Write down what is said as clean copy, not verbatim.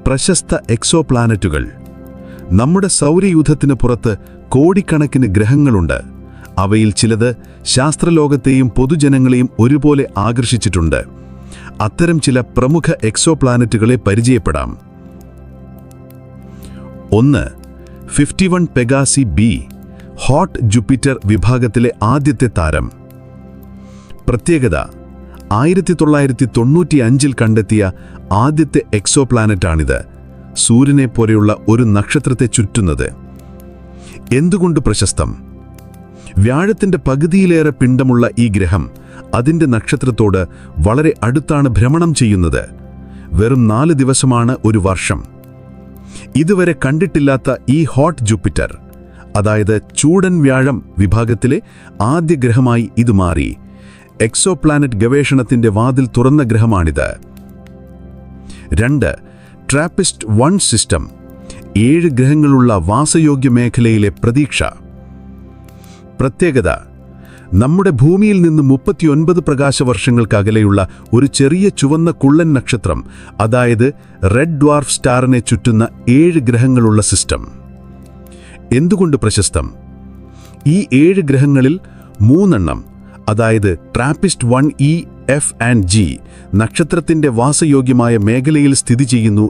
പ്രശസ്ത എക്സോപ്ലാനറ്റുകൾ. നമ്മുടെ സൗരയൂഥത്തിന് പുറത്ത് കോടിക്കണക്കിന് ഗ്രഹങ്ങളുണ്ട്. അവയിൽ ചിലത് ശാസ്ത്രലോകത്തെയും പൊതുജനങ്ങളെയും ഒരുപോലെ ആകർഷിച്ചിട്ടുണ്ട്. അത്തരം ചില പ്രമുഖ എക്സോപ്ലാനറ്റുകളെ പരിചയപ്പെടാം. 1. 51 പെഗാസി ബി, ഹോട്ട് ജൂപ്പിറ്റർ വിഭാഗത്തിലെ ആദ്യത്തെ താരം. പ്രത്യേകത: 1995-ൽ കണ്ടെത്തിയ ആദ്യത്തെ എക്സോപ്ലാനറ്റാണിത്. സൂര്യനെപ്പോലെയുള്ള ഒരു നക്ഷത്രത്തെ ചുറ്റുന്നത്. എന്തുകൊണ്ട് പ്രശസ്തം? വ്യാഴത്തിന്റെ പകുതിയിലേറെ പിണ്ഡമുള്ള ഈ ഗ്രഹം അതിന്റെ നക്ഷത്രത്തോട് വളരെ അടുത്താണ് ഭ്രമണം ചെയ്യുന്നത്. വെറും 4 ദിവസമാണ് ഒരു വർഷം. ഇതുവരെ കണ്ടിട്ടില്ലാത്ത ഈ ഹോട്ട് ജൂപ്പിറ്റർ, അതായത് ചൂടൻ വ്യാഴം വിഭാഗത്തിലെ ആദ്യ ഗ്രഹമായി ഇത് മാറി. എക്സോപ്ലാനറ്റ് ഗവേഷണത്തിന്റെ വാതിൽ തുറന്ന ഗ്രഹമാണിത്. 2. ട്രാപ്പിസ്റ്റ് 1 സിസ്റ്റം, 7 ഗ്രഹങ്ങളുള്ള വാസയോഗ്യ മേഖലയിലെ പ്രതീക്ഷ. പ്രത്യേകത: നമ്മുടെ ഭൂമിയിൽ നിന്ന് 39 പ്രകാശവർഷങ്ങൾക്കകലെയുള്ള ഒരു ചെറിയ ചുവന്ന കുള്ളൻ നക്ഷത്രം, അതായത് റെഡ് ഡ്വാർഫ് സ്റ്റാറിനെ ചുറ്റുന്ന 7 ഗ്രഹങ്ങളുള്ള സിസ്റ്റം. എന്തുകൊണ്ട് പ്രശസ്തം? ഈ 7 ഗ്രഹങ്ങളിൽ 3 അതായത് Trappist 1E, F and G നക്ഷത്രത്തിന്റെ വാസയോഗ്യമായ മേഖലയിൽ സ്ഥിതി ചെയ്യുന്നു